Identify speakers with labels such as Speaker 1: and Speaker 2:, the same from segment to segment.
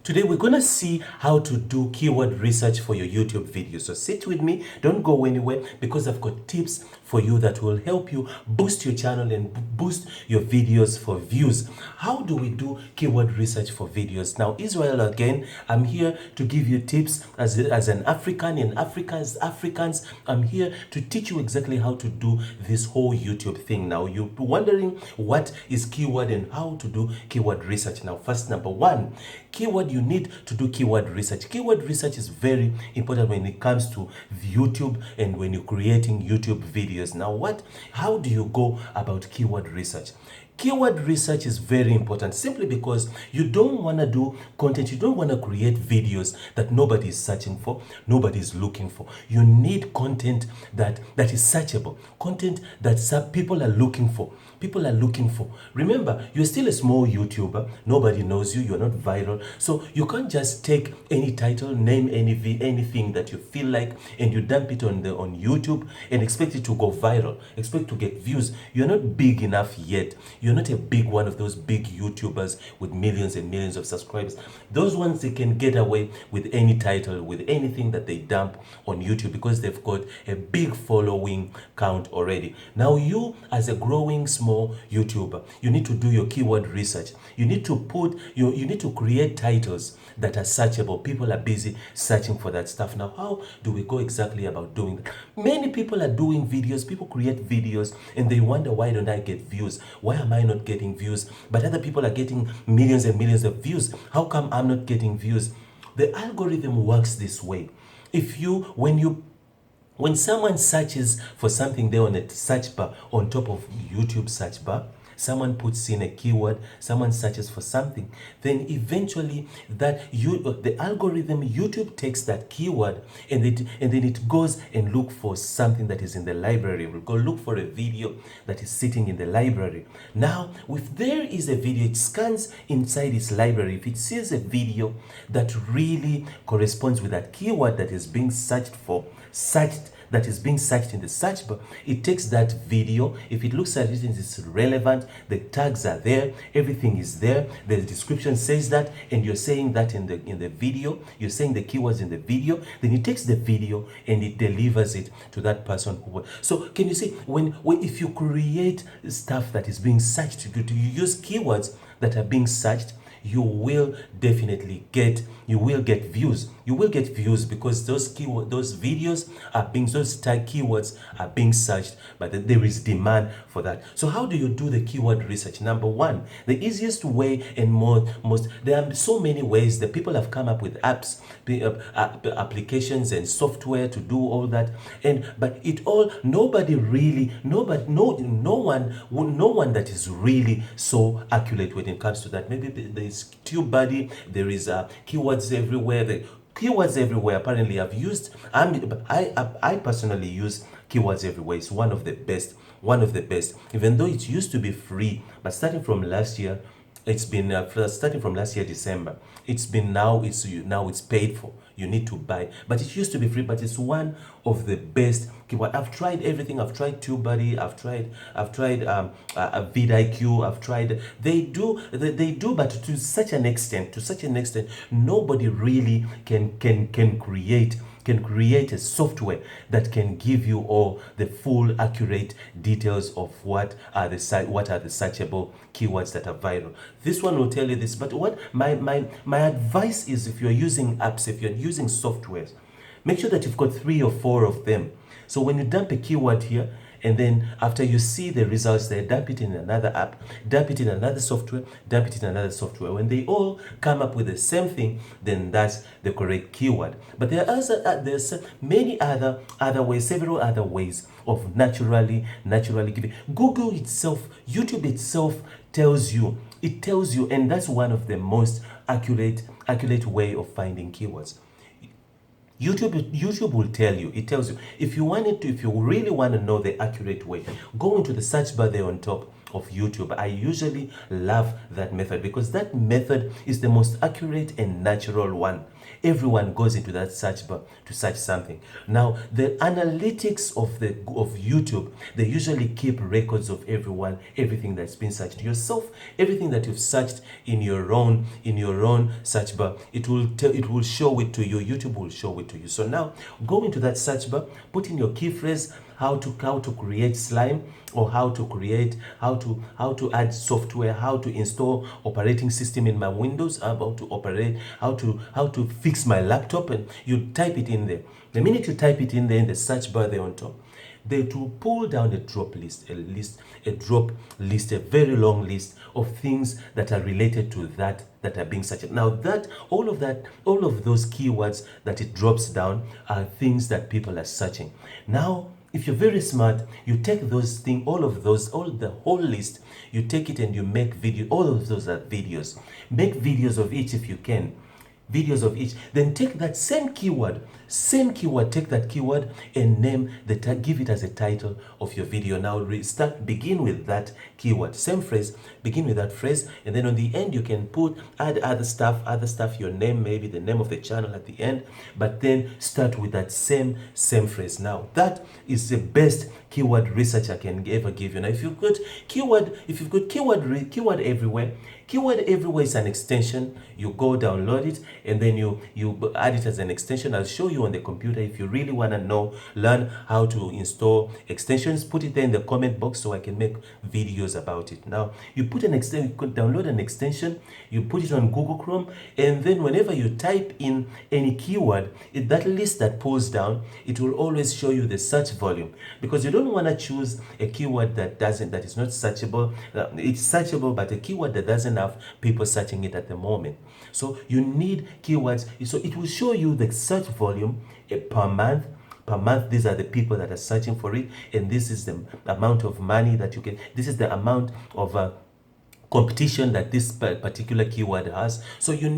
Speaker 1: Today we're gonna see how to do keyword research for your YouTube video. So sit with me, don't go anywhere, because I've got tips for you that will help you boost your channel and boost your videos for views. How do we do keyword research for videos? Now, Israel again, I'm here to give you tips as an African and Africans. I'm here to teach you exactly how to do this whole YouTube thing. Now, you're wondering what is keyword and how to do keyword research. Now, first, number one, keyword, you need to do keyword research. Keyword research is very important when it comes to YouTube and when you're creating YouTube videos. Now, how do you go about keyword research? Keyword research is very important simply because you don't want to do content, you don't want to create videos that nobody is searching for, nobody is looking for. You need content that is searchable, content that people are looking for. People are looking for. Remember, you're still a small YouTuber. Nobody knows you. You're not viral. So you can't just take any title, name anything that you feel like, and you dump it on YouTube and expect it to go viral. Expect to get views. You're not big enough yet. You're not a big one of those big YouTubers with millions and millions of subscribers. Those ones, they can get away with any title, with anything that they dump on YouTube because they've got a big following count already. Now, you as a growing small YouTuber, you need to do your keyword research. You need to you need to create titles that are searchable. People are busy searching for that stuff. Now, how do we go exactly about doing that? Many people are doing videos. People create videos and they wonder, why don't I get views? Why am I not getting views? But other people are getting millions and millions of views. How come I'm not getting views? The algorithm works this way. When someone searches for something there on a search bar, on top of YouTube search bar, someone puts in a keyword, someone searches for something, then eventually the algorithm, YouTube takes that keyword and then it goes and look for something that is in the library. It will go look for a video that is sitting in the library. Now, if there is a video, it scans inside its library. If it sees a video that really corresponds with that keyword that is being that is being searched in the search bar, it takes that video. If it looks at it and it's relevant, the tags are there, everything is there, the description says that, and you're saying that in the video, you're saying the keywords in the video, then it takes the video and it delivers it to that person so can you see, if you create stuff that is being searched, you use keywords that are being searched, you will definitely get views. You will get views because those videos are those tag keywords are being searched, but there is demand for that. So how do you do the keyword research? Number one, the easiest way and there are so many ways that people have come up with apps, applications and software to do all that, but no one that is really so accurate when it comes to that. Maybe there's TubeBuddy, there is keywords everywhere. The keywords everywhere apparently I personally use keywords everywhere. It's one of the best, even though it used to be free, but starting from last year December, it's paid for. You need to buy, but it used to be free, but it's one of the best keyword. I've tried everything. I've tried TubeBuddy, I've tried vidIQ, I've tried, they do, but to such an extent, nobody really can create a software that can give you all the full accurate details of what are the searchable keywords that are viral. This one will tell you this, but what my advice is, if you're using apps, if you're using softwares, make sure that you've got 3 or 4 of them. So when you dump a keyword here, and then after you see the results there, dump it in another app, dump it in another software, dump it in another software. When they all come up with the same thing, then that's the correct keyword. But there's many other ways, several other ways of naturally giving. Google itself, YouTube itself tells you, and that's one of the most accurate way of finding keywords. YouTube will tell you, it tells you, if you really want to know the accurate way, go into the search bar there on top of YouTube. I usually love that method because that method is the most accurate and natural one. everyone goes into that search bar to search something. Now, the analytics of YouTube, they usually keep records of everything that's been searched. Yourself, everything that you've searched in your own search bar, it will show it to you. YouTube will show it to you. So now go into that search bar, put in your key phrase, how to create slime, or how to add software, how to install operating system in my Windows, how to fix my laptop, and you type it in there. The minute you type it in there in the search bar there on top, they will pull down a drop list, a very long list of things that are related to that are being searched. Now all of those keywords that it drops down are things that people are searching. Now, if you're very smart, you take those things, the whole list, you take it and you make video. All of those are videos. Make videos of each if you can. Videos of each. Then take that same keyword, take that keyword and give it as a title of your video. Now begin with that keyword. Same phrase, begin with that phrase, and then on the end you can add other stuff, your name, maybe the name of the channel at the end, but then start with that same phrase. Now that is the best keyword research I can ever give you. Now if you've got keyword everywhere, keyword everywhere is an extension. You go download it and then you add it as an extension. I'll show you on the computer. If you really want to learn how to install extensions, put it there in the comment box so I can make videos about it. Now you put an extension, you could download an extension, you put it on Google Chrome, and then whenever you type in any keyword, that list that pulls down, it will always show you the search volume, because you don't want to choose a keyword that is not searchable. It's searchable, but a keyword that doesn't have people searching it at the moment. So you need keywords. So it will show you the search volume per month. These are the people that are searching for it, and this is the amount of money that you get. This is the amount of competition that this particular keyword has. So you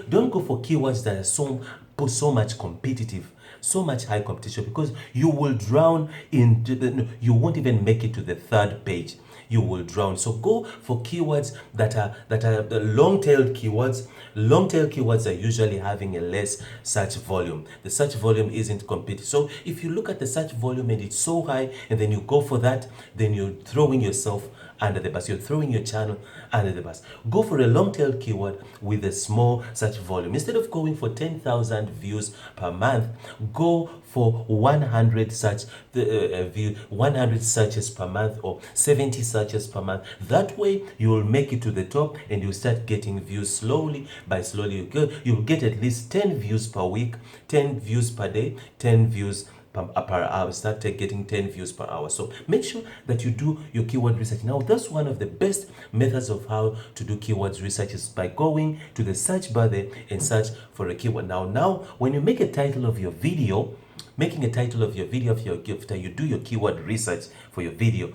Speaker 1: don't go for keywords that are so much competitive, so much high competition, because you will drown you won't even make it to the third page. You will drown. So go for keywords that are the long-tailed keywords. Long-tailed keywords are usually having a less search volume. The search volume isn't competitive. So if you look at the search volume and it's so high, and then you go for that, then you're throwing yourself under the bus. You're throwing your channel under the bus. Go for a long-tailed keyword with a small search volume. Instead of going for 10,000 views per month, go for 100 searches per month, or 70 searches per month. That way you will make it to the top, and you'll start getting views slowly. You'll get at least 10 views per week, 10 views per day, 10 views per hour. Start getting 10 views per hour. So make sure that you do your keyword research. Now that's one of the best methods of how to do keywords research, is by going to the search bar there and search for a keyword. Now when you make a title of your video, after you do your keyword research for your video,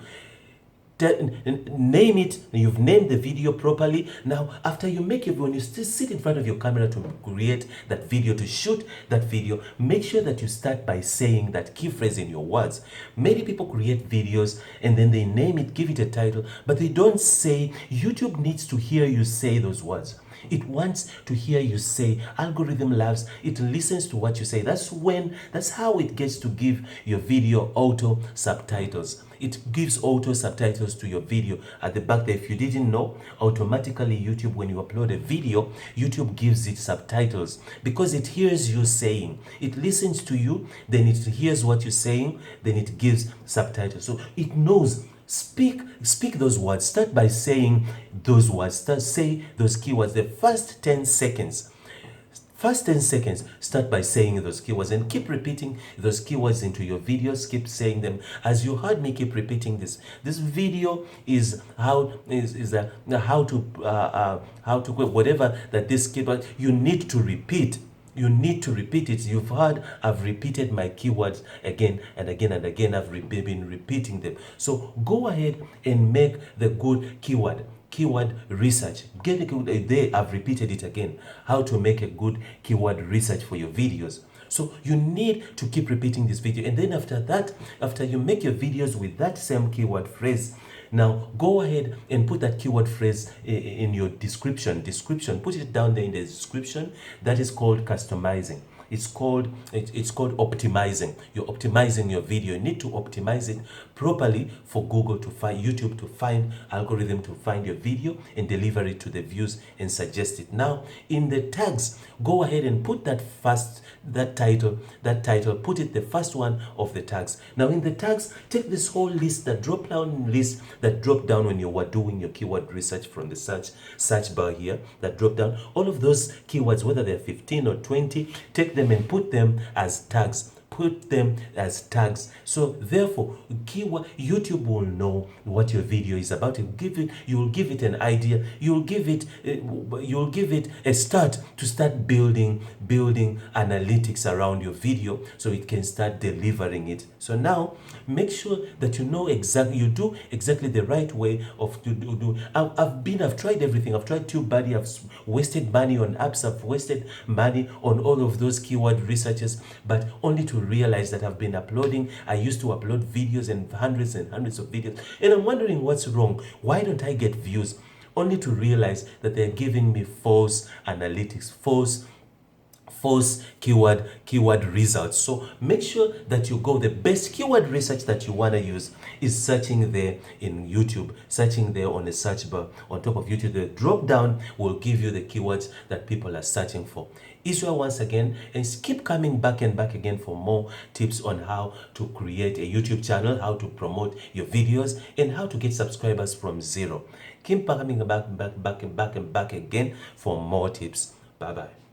Speaker 1: name it. You've named the video properly. Now after you make it, when you still sit in front of your camera to create that video, to shoot that video, make sure that you start by saying that key phrase in your words. Many people create videos and then they name it, give it a title, but they don't say. YouTube needs to hear you say those words. It wants to hear you say. Algorithm loves, it listens to what you say. That's how it gets to give your video auto subtitles. It gives auto subtitles to your video at the back there. If you didn't know, automatically YouTube, when you upload a video, YouTube gives it subtitles, because it hears you saying. It listens to you, then it hears what you're saying, then it gives subtitles. So it knows. Speak those words. Start by saying those words. Say those keywords. The first 10 seconds. Start by saying those keywords, and keep repeating those keywords into your videos. Keep saying them. As you heard me keep repeating this. This video is how to whatever that this keyword, you need to repeat. You need to repeat it. You've heard I've repeated my keywords again and again and again. I've been repeating them. So go ahead and make the good keyword research. Get a good. I've repeated it again. How to make a good keyword research for your videos. So you need to keep repeating this video, and then after that, after you make your videos with that same keyword phrase, Now go ahead and put that keyword phrase in your description. Put it down there in the description. That is called customizing. It's called optimizing. You're optimizing your video. You need to optimize it properly for Google to find, YouTube to find, algorithm to find your video and deliver it to the views and suggest it. Now in the tags, go ahead and put that title, put it the first one of the tags. Now in the tags, take this whole list, that drop down list that drop down when you were doing your keyword research from the search bar here, that drop down, all of those keywords, whether they're 15 or 20, take them and put them as tags. So therefore, YouTube will know what your video is about. You will give it an idea. You'll give it a start to start building analytics around your video, so it can start delivering it. So now make sure that you do exactly the right way of to do. I've tried everything. I've tried TubeBuddy. I've wasted money on apps. I've wasted money on all of those keyword researches, but only to realize that I've been uploading. I used to upload videos and hundreds of videos, and I'm wondering what's wrong. Why don't I get views? Only to realize that they're giving me false analytics, false keyword results. So make sure that you go, the best keyword research that you want to use is searching there in YouTube, searching there on the search bar on top of YouTube. The drop down will give you the keywords that people are searching for. Israel once again, and keep coming back and back again for more tips on how to create a YouTube channel, how to promote your videos, and how to get subscribers from zero. Keep coming back again for more tips. Bye bye.